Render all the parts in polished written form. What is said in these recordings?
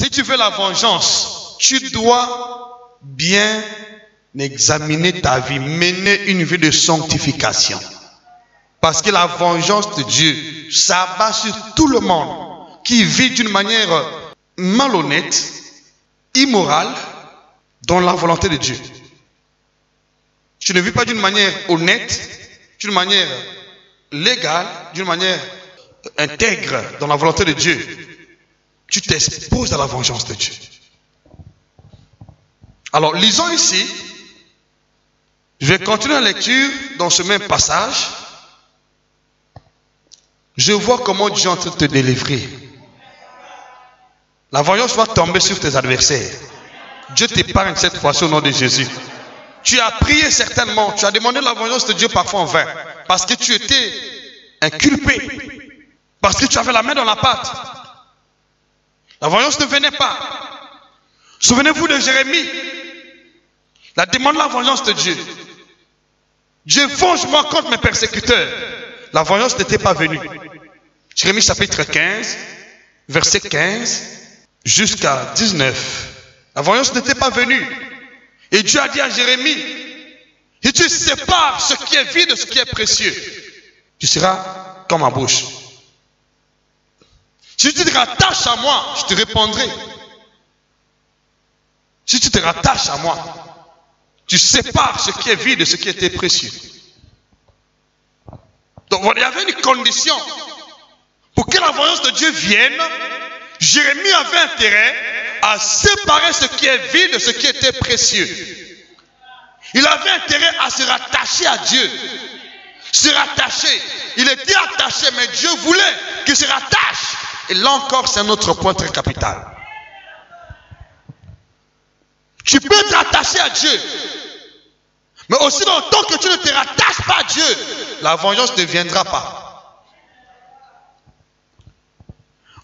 Si tu veux la vengeance, tu dois bien examiner ta vie, mener une vie de sanctification. Parce que la vengeance de Dieu s'abat sur tout le monde qui vit d'une manière malhonnête, immorale, dans la volonté de Dieu. Tu ne vis pas d'une manière honnête, d'une manière légale, d'une manière intègre dans la volonté de Dieu. Tu t'exposes à la vengeance de Dieu. Alors, lisons ici. Je vais continuer la lecture dans ce même passage. Je vois comment Dieu est en train de te délivrer. La vengeance va tomber sur tes adversaires. Dieu t'épargne cette fois-ci au nom de Jésus. Tu as prié certainement, tu as demandé la vengeance de Dieu parfois en vain. Parce que tu étais inculpé. Parce que tu avais la main dans la pâte. La vengeance ne venait pas. Souvenez-vous de Jérémie. La demande de la vengeance de Dieu. Dieu, venge-moi contre mes persécuteurs. La vengeance n'était pas venue. Jérémie chapitre 15, verset 15 jusqu'à 19. La vengeance n'était pas venue. Et Dieu a dit à Jérémie, si tu sépares ce qui est vide de ce qui est précieux, tu seras comme ma bouche. Si tu te rattaches à moi, je te répondrai. Si tu te rattaches à moi, tu sépares ce qui est vide de ce qui était précieux. Donc il y avait une condition. Pour que la vengeance de Dieu vienne, Jérémie avait intérêt à séparer ce qui est vide de ce qui était précieux. Il avait intérêt à se rattacher à Dieu. Se rattacher. Il était attaché, mais Dieu voulait qu'il se rattache. Et là encore, c'est un autre point très capital. Tu peux te rattacher à Dieu. Mais aussi longtemps que tu ne te rattaches pas à Dieu, la vengeance ne viendra pas.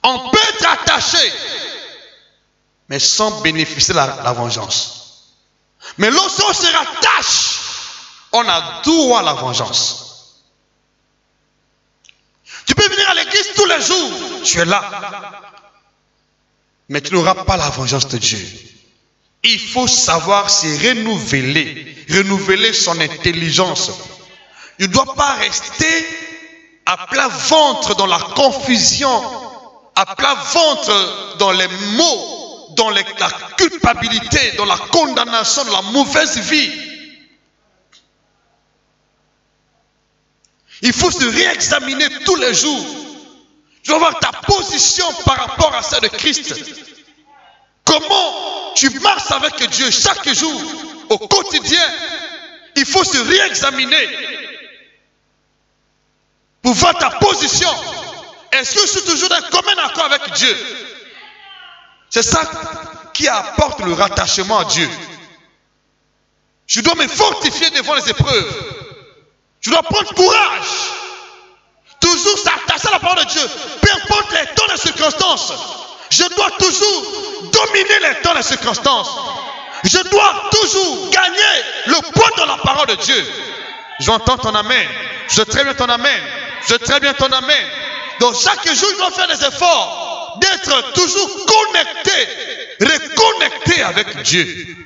On peut être attaché, mais sans bénéficier de la vengeance. Mais lorsqu'on se rattache, on a droit à la vengeance. Tu peux venir à l'église tous les jours, tu es là. Mais tu n'auras pas la vengeance de Dieu. Il faut savoir se renouveler son intelligence. Il ne doit pas rester à plat ventre dans la confusion, à plat ventre dans les maux, dans la culpabilité, dans la condamnation, dans la mauvaise vie. Il faut se réexaminer tous les jours. Tu dois voir ta position par rapport à celle de Christ. Comment tu marches avec Dieu chaque jour, au quotidien. Il faut se réexaminer pour voir ta position. Est-ce que je suis toujours dans un commun accord avec Dieu? C'est ça qui apporte le rattachement à Dieu. Je dois me fortifier devant les épreuves. Je dois prendre courage. Toujours s'attacher à la parole de Dieu. Peu importe les temps et les circonstances. Je dois toujours dominer les temps et les circonstances. Je dois toujours gagner le poids dans la parole de Dieu. J'entends ton amen. Je sais très bien ton amen. Je sais très bien ton amen. Donc chaque jour, je dois faire des efforts d'être toujours connecté, reconnecté avec Dieu.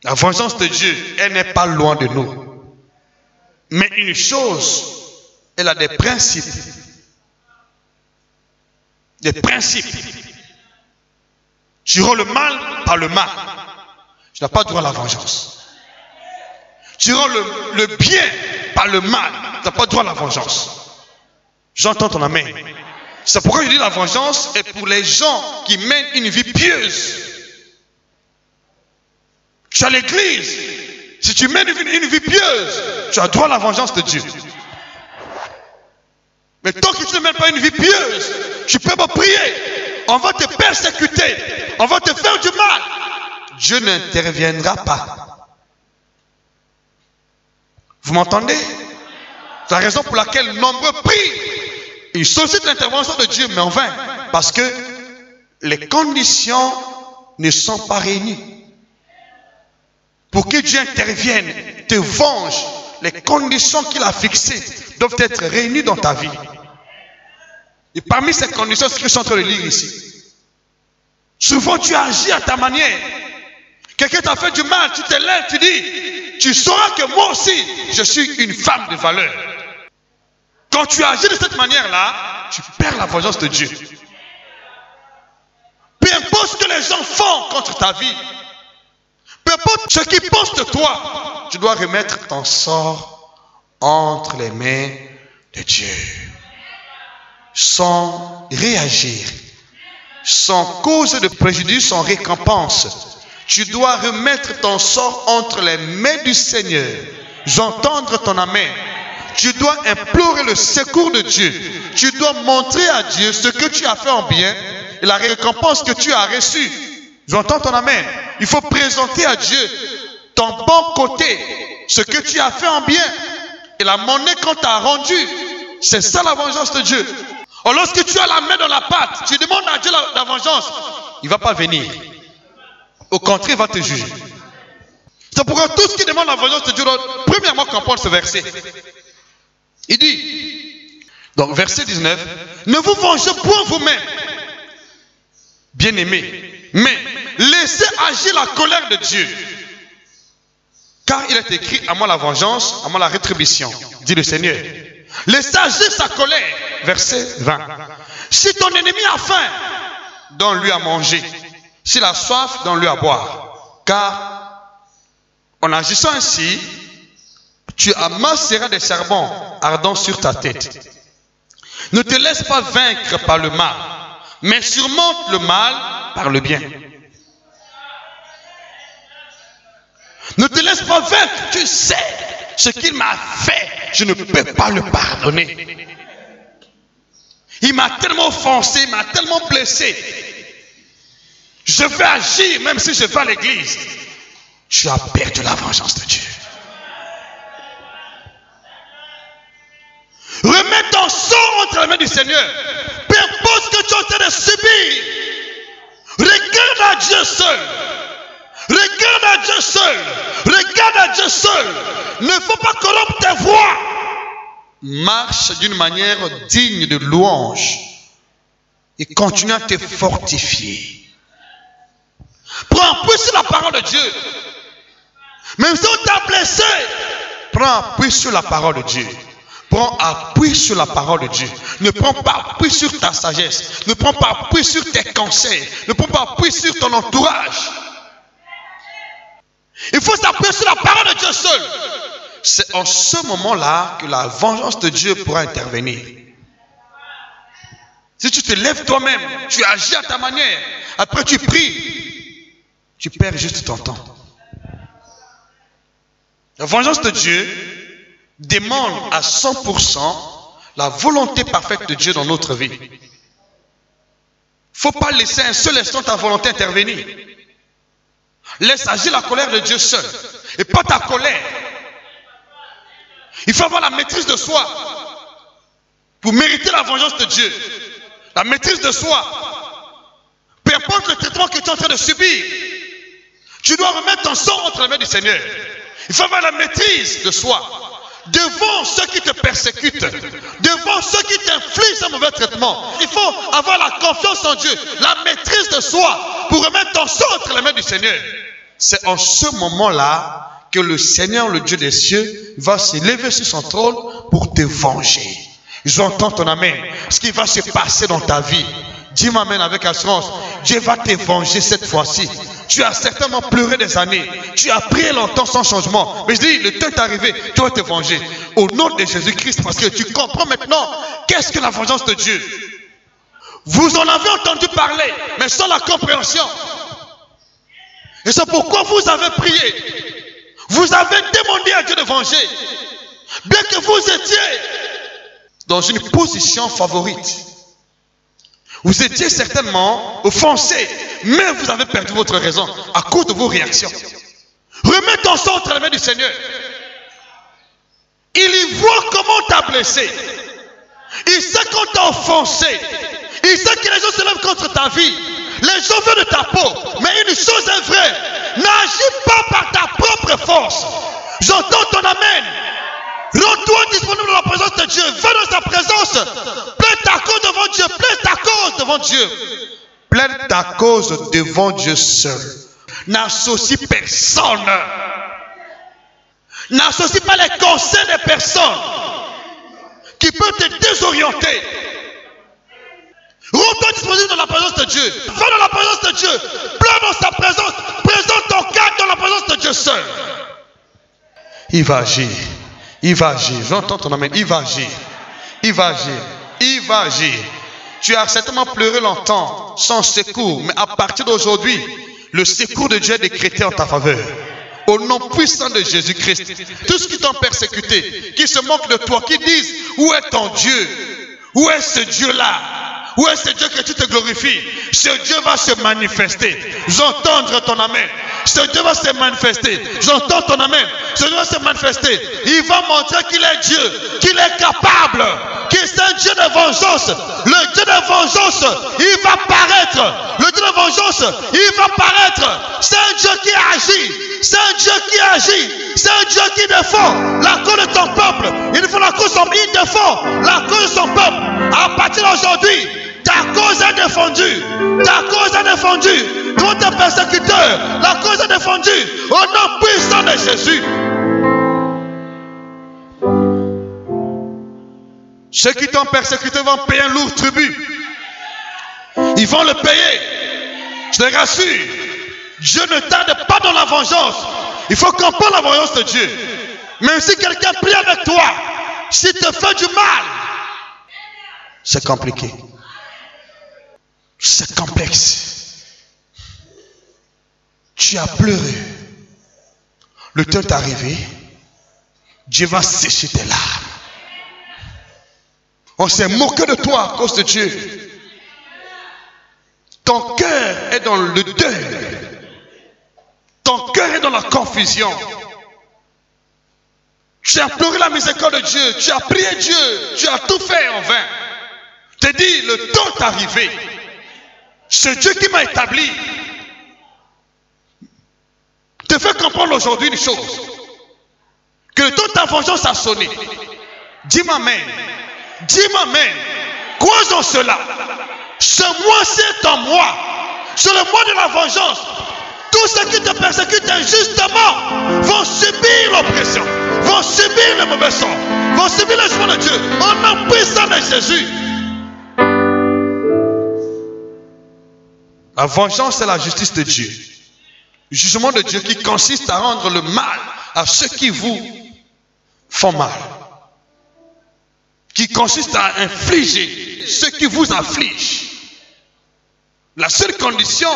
La vengeance de Dieu, elle n'est pas loin de nous. Mais une chose, elle a des principes. Des principes. Tu rends le mal par le mal. Tu n'as pas droit à la vengeance. Tu rends le bien par le mal. Tu n'as pas droit à la vengeance. J'entends ton amen. C'est pourquoi je dis la vengeance est pour les gens qui mènent une vie pieuse. Tu as l'église. Si tu mènes une vie pieuse, tu as droit à la vengeance de Dieu. Mais tant que tu ne mènes pas une vie pieuse, tu peux pas prier. On va te persécuter. On va te faire du mal. Dieu n'interviendra pas. Vous m'entendez? C'est la raison pour laquelle nombreux prient. Ils sollicitent l'intervention de Dieu, mais en vain. Parce que les conditions ne sont pas réunies. Pour que Dieu intervienne, te venge, les conditions qu'il a fixées doivent être réunies dans ta vie. Et parmi ces conditions, ce que je suis en train de lire ici, Souvent tu agis à ta manière. Quelqu'un t'a fait du mal, tu te lèves, tu dis, tu sauras que moi aussi, je suis une femme de valeur. Quand tu agis de cette manière-là, tu perds la vengeance de Dieu. Peu importe ce que les gens font contre ta vie, peu importe ce qu'ils pensent de toi, tu dois remettre ton sort entre les mains de Dieu. Sans réagir, sans cause de préjudice, sans récompense. Tu dois remettre ton sort entre les mains du Seigneur. J'entends ton amen. Tu dois implorer le secours de Dieu. Tu dois montrer à Dieu ce que tu as fait en bien et la récompense que tu as reçue. J'entends ton amen. Il faut présenter à Dieu ton bon côté, ce que tu as fait en bien et la monnaie qu'on t'a rendue. C'est ça la vengeance de Dieu. Or, lorsque tu as la main dans la pâte, tu demandes à Dieu la vengeance, il ne va pas venir. Au contraire, il va te juger. C'est pourquoi tout ce qui demande la vengeance de Dieu doit premièrement comprendre ce verset. Il dit, donc verset 19, ne vous vengez point vous-même, bien-aimés, mais laissez agir la colère de Dieu. Car il est écrit, à moi la vengeance, à moi la rétribution, dit le Seigneur. Laissez agir sa colère. Verset 20. Si ton ennemi a faim, donne-lui à manger. S'il a soif, donne-lui à boire. Car en agissant ainsi, tu amasseras des charbons ardents sur ta tête. Ne te laisse pas vaincre par le mal, mais surmonte le mal par le bien. Ne te laisse pas vaincre. Tu sais ce qu'il m'a fait. Je ne peux pas le pardonner. Il m'a tellement offensé, il m'a tellement blessé. Je vais agir même si je vais à l'église. Tu as perdu la vengeance de Dieu. Remets ton sort entre les mains du Seigneur. Peu importe ce que tu es en train de subir. Regarde à Dieu seul. Regarde à Dieu seul. Regarde à Dieu seul. Ne faut pas corrompre tes voix. Marche d'une manière digne de louange. Et continue à te fortifier. Prends appui sur la parole de Dieu. Même si on t'a blessé, prends appui sur la parole de Dieu. Prends appui sur la parole de Dieu. Ne prends pas appui sur ta sagesse. Ne prends pas appui sur tes conseils. Ne prends pas appui sur ton entourage. Il faut s'appuyer sur la parole de Dieu seul. C'est en ce moment-là que la vengeance de Dieu pourra intervenir. Si tu te lèves toi-même, tu agis à ta manière, après tu pries, tu perds juste ton temps. La vengeance de Dieu demande à 100% la volonté parfaite de Dieu dans notre vie. Il ne faut pas laisser un seul instant ta volonté intervenir. Laisse agir la colère de Dieu seul. Et pas ta colère. Il faut avoir la maîtrise de soi. Pour mériter la vengeance de Dieu. La maîtrise de soi. Peu importe le traitement que tu es en train de subir. Tu dois remettre ton sort entre les mains du Seigneur. Il faut avoir la maîtrise de soi. Devant ceux qui te persécutent. Devant ceux qui t'infligent un mauvais traitement. Il faut avoir la confiance en Dieu. La maîtrise de soi. Pour remettre ton sort entre les mains du Seigneur. C'est en ce moment-là que le Seigneur, le Dieu des cieux, va se lever sur son trône pour te venger. J'entends ton amen. Ce qui va se passer dans ta vie. Dis-moi amen avec assurance. Dieu va te venger cette fois-ci. Tu as certainement pleuré des années. Tu as prié longtemps sans changement. Mais je dis, le temps est arrivé. Tu vas te venger. Au nom de Jésus-Christ, parce que tu comprends maintenant qu'est-ce que la vengeance de Dieu. Vous en avez entendu parler, mais sans la compréhension. Et c'est pourquoi vous avez prié. Vous avez demandé à Dieu de venger. Bien que vous étiez dans une position favorite. Vous étiez certainement offensé, mais vous avez perdu votre raison à cause de vos réactions. Remets ton sang entre les mains du Seigneur. Il y voit comment on t'a blessé. Il sait qu'on t'a offensé. Il sait que les gens se lèvent contre ta vie. Les gens veulent de ta peau. Mais une chose est vraie. N'agis pas par ta propre force. J'entends ton amen. Rends-toi disponible dans la présence de Dieu. Va dans sa présence. Plaide ta cause devant Dieu. Plaide ta cause devant Dieu. Plaide ta cause devant Dieu seul. N'associe personne. N'associe pas les conseils des personnes qui peuvent te désorienter. Rends-toi disponible dans la présence de Dieu. Va dans la présence de Dieu. Pleure dans sa présence. Présente ton cœur dans la présence de Dieu seul. Il va agir. Il va agir. J'entends ton amen. Il va agir. Il va agir. Il va agir. Tu as certainement pleuré longtemps sans secours. Mais à partir d'aujourd'hui, le secours de Dieu est décrété en ta faveur. Au nom puissant de Jésus-Christ. Tous ceux qui t'ont persécuté, qui se moquent de toi, qui disent, où est ton Dieu? Où est ce Dieu-là? Où est ce Dieu que tu te glorifies? Ce Dieu va se manifester. J'entends ton amen. Ce Dieu va se manifester. J'entends ton amen. Ce Dieu va se manifester. Il va montrer qu'il est Dieu, qu'il est capable, qu'il est un Dieu de vengeance. Le Dieu de vengeance, il va paraître. Le Dieu de vengeance, il va paraître. C'est un Dieu qui agit. C'est un Dieu qui agit. C'est un Dieu qui défend la cause de ton peuple. Il défend la cause de son peuple. Il défend la cause de son peuple. À partir d'aujourd'hui, ta cause est défendue. Ta cause est défendue. Contre tes persécuteurs, la cause est défendue. Au nom puissant de Jésus. Ceux qui t'ont persécuté vont payer un lourd tribut. Ils vont le payer. Je te rassure. Dieu ne tarde pas dans la vengeance. Il faut comprendre la vengeance de Dieu. Même si quelqu'un prie avec toi, s'il te fait du mal, c'est compliqué. C'est complexe. Tu as pleuré. Le temps est arrivé. Dieu va sécher tes larmes. On s'est moqué de toi à cause de Dieu. Ton cœur est dans le deuil. Ton cœur est dans la confusion. Tu as pleuré la miséricorde de Dieu. Tu as prié Dieu. Tu as tout fait en vain. Je te dis, le temps est arrivé. C'est Dieu qui m'a établi. Te fait comprendre aujourd'hui une chose. Que le temps de ta vengeance a sonné. Dis-moi amen. Dis-moi amen. Crois en cela. Ce mois-ci est en moi. C'est le mois de la vengeance. Tous ceux qui te persécutent injustement vont subir l'oppression. Vont subir le mauvais sort. Vont subir le jugement de Dieu. Au nom puissant de Jésus. La vengeance, c'est la justice de Dieu. Le jugement de Dieu qui consiste à rendre le mal à ceux qui vous font mal. Qui consiste à infliger ceux qui vous affligent. La seule condition,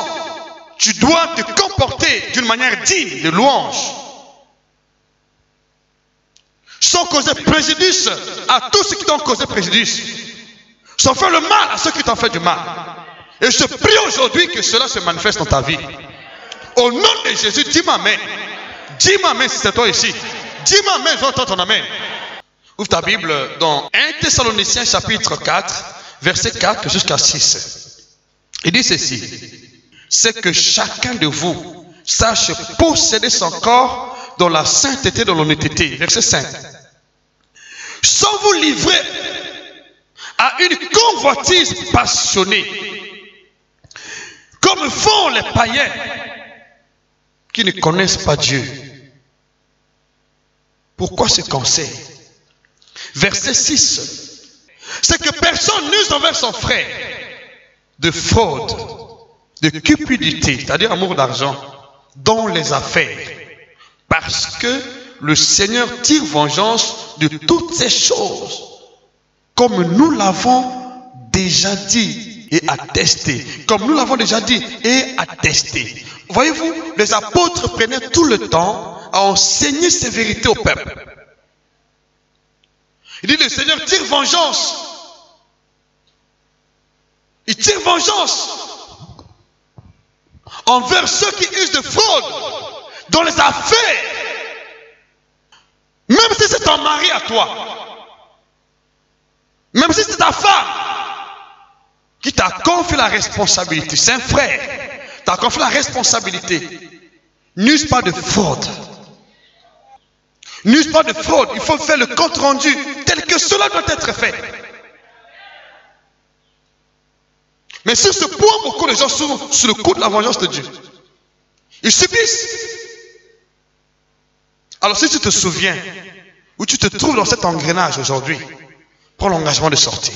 tu dois te comporter d'une manière digne de louange. Sans causer préjudice à tous ceux qui t'ont causé préjudice. Sans faire le mal à ceux qui t'ont fait du mal. Et je prie aujourd'hui que cela se manifeste dans ta vie. Au nom de Jésus, dis-moi amen. Dis-moi amen si c'est toi ici. Dis-moi amen, j'entends ton amen. Ouvre ta Bible dans 1 Thessaloniciens chapitre 4, verset 4 jusqu'à 6. Il dit ceci. C'est que chacun de vous sache posséder son corps dans la sainteté, dans l'honnêteté. Verset 5. Sans vous livrer à une convoitise passionnée, comme font les païens qui ne connaissent pas Dieu. Pourquoi ce conseil? Verset 6. C'est que personne n'use envers son frère de fraude, de cupidité, c'est-à-dire amour d'argent, dans les affaires. Parce que le Seigneur tire vengeance de toutes ces choses, comme nous l'avons déjà dit et attesté. Comme nous l'avons déjà dit et attesté. Voyez-vous, les apôtres prenaient tout le temps à enseigner ces vérités au peuple. Il dit, le Seigneur tire vengeance. Il tire vengeance envers ceux qui usent de fraude dans les affaires. Même si c'est ton mari à toi. Même si c'est ta femme qui t'a confié la responsabilité. C'est un frère. T'a confié la responsabilité. N'use pas de fraude. N'use pas de fraude. Il faut faire le compte rendu tel que cela doit être fait. Mais sur ce point, beaucoup de gens sont sous le coup de la vengeance de Dieu. Ils subissent. Alors si tu te souviens, où tu te trouves dans cet engrenage aujourd'hui, prends l'engagement de sortir.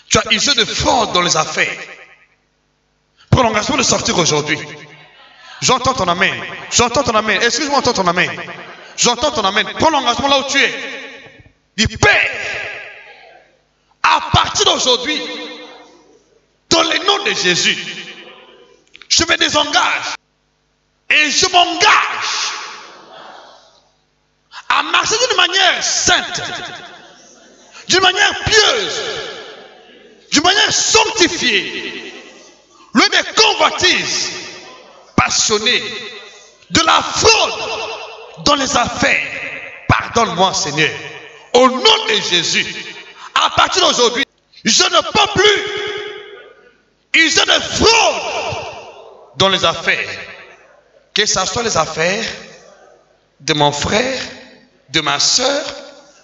Tu as usé de fraude dans les affaires. Prends l'engagement de sortir aujourd'hui. J'entends ton amen. J'entends ton amen. Excuse-moi, j'entends ton amen. J'entends ton amen. Prends l'engagement là où tu es. Dis, Père, à partir d'aujourd'hui, dans le nom de Jésus, je me désengage et je m'engage à marcher d'une manière sainte, d'une manière pieuse, d'une manière sanctifiée, loin des convoitises passionnées, de la fraude dans les affaires. Pardonne-moi, Seigneur. Au nom de Jésus, à partir d'aujourd'hui, je ne peux plus user de fraude dans les affaires. Que ce soit les affaires de mon frère, de ma soeur,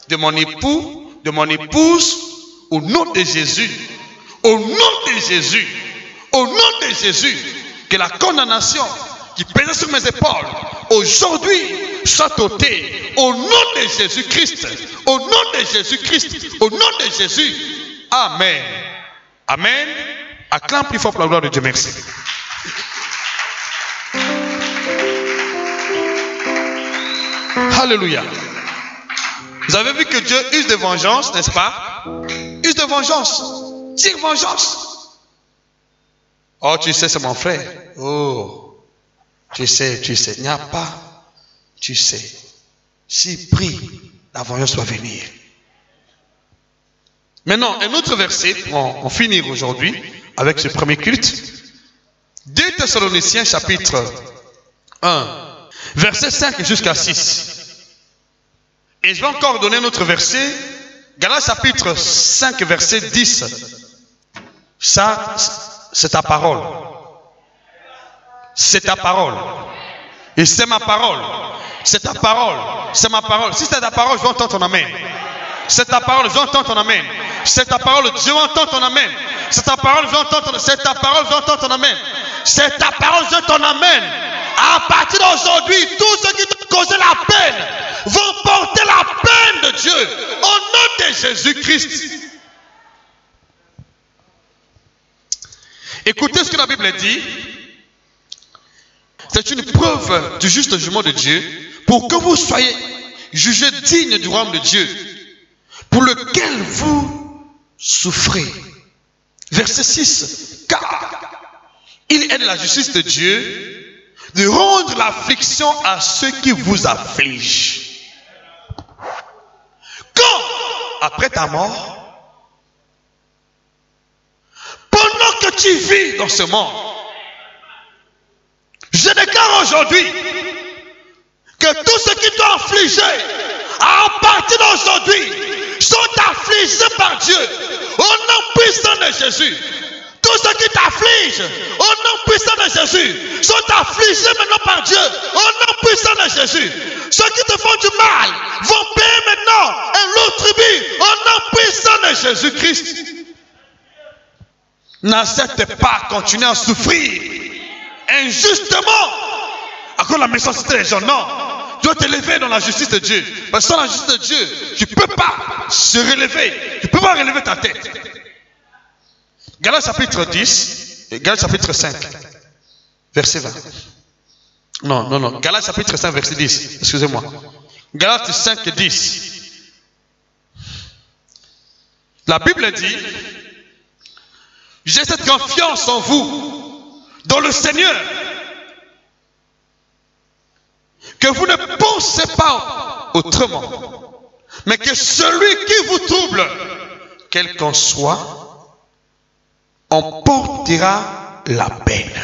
de mon époux, de mon épouse, au nom de Jésus, au nom de Jésus, au nom de Jésus, que la condamnation qui pesait sur mes épaules, aujourd'hui, soit ôtée, au nom de Jésus-Christ, au nom de Jésus-Christ, au nom de Jésus. Amen. Amen. Acclame plus fort pour la gloire de Dieu. Merci. Alléluia. Vous avez vu que Dieu use de vengeance, n'est-ce pas? Use de vengeance. Tire vengeance. Oh, tu sais, c'est mon frère. Oh, tu sais, il n'y a pas. Tu sais, si prie, la vengeance doit venir. Maintenant, un autre verset, on finit aujourd'hui avec ce premier culte. 2 Thessaloniciens chapitre 1, verset 5 jusqu'à 6. Et je vais encore donner un autre verset, Galates chapitre 5, verset 10. Ça, c'est ta parole. C'est ta parole. Et c'est ma parole. C'est ta parole. C'est ma parole. Si c'est ta parole, je vais entendre ton amen. C'est ta parole, je vais entendre ton amen. C'est ta parole, je vais entendre ton amen. C'est ta parole, je vais entendre ton amen. C'est ta parole, je vais entendre ton amen. C'est ta parole, je vais ton amen. À partir d'aujourd'hui, tous ceux qui te causent la peine vont porter la peine de Dieu au nom de Jésus-Christ. Écoutez ce que la Bible dit. C'est une preuve du juste jugement de Dieu pour que vous soyez jugés dignes du royaume de Dieu pour lequel vous souffrez. Verset 6. Car il est de la justice de Dieu de rendre l'affliction à ceux qui vous affligent. Quand, après ta mort, pendant que tu vis dans ce monde, je déclare aujourd'hui que tous ceux qui t'ont affligé, à partir d'aujourd'hui, sont affligés par Dieu, au nom puissant de Jésus. Tous ceux qui t'affligent, au nom puissant de Jésus, sont affligés maintenant par Dieu, au nom puissant de Jésus. Ceux qui te font du mal vont payer maintenant un lourd tribut, au nom puissant de Jésus-Christ. N'accepte pas continuer à souffrir injustement à cause de la méchanceté des gens. Non, tu dois t'élever dans la justice de Dieu. Parce que sans la justice de Dieu, tu ne peux pas se relever. Tu ne peux pas relever ta tête. Galates chapitre 10, et Galates chapitre 5, verset 20. Non. Galates chapitre 5, verset 10. Excusez-moi. Galates 5, 10. La Bible dit, j'ai cette confiance en vous, dans le Seigneur, que vous ne pensez pas autrement, mais que celui qui vous trouble, quel qu'en soit, on portera la peine.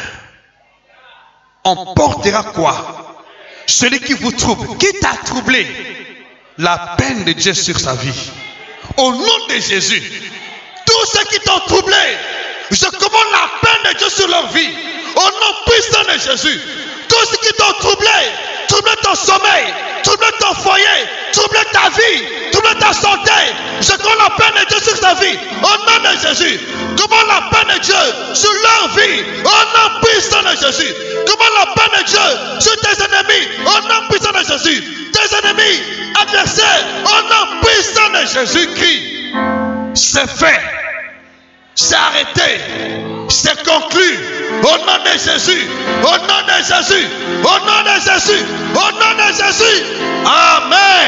On portera quoi? Celui qui vous trouble. Qui t'a troublé? La peine de Dieu sur sa vie. Au nom de Jésus. Tous ceux qui t'ont troublé, je commande la peine de Dieu sur leur vie. Au nom puissant de Jésus. Tous ceux qui t'ont troublé troubler ton sommeil, troubler ton foyer, troubler ta vie, troubler ta santé. Je commande la paix de Dieu sur ta vie, au nom de Jésus. Commande la paix de Dieu sur leur vie, au nom puissant de Jésus. Commande la paix de Dieu sur tes ennemis, au nom puissant de Jésus. Tes ennemis, adversaires, au nom puissant de Jésus-Christ. C'est fait, c'est arrêté, c'est conclu. Au nom de Jésus, au nom de Jésus, au nom de Jésus, au nom de Jésus. Amen.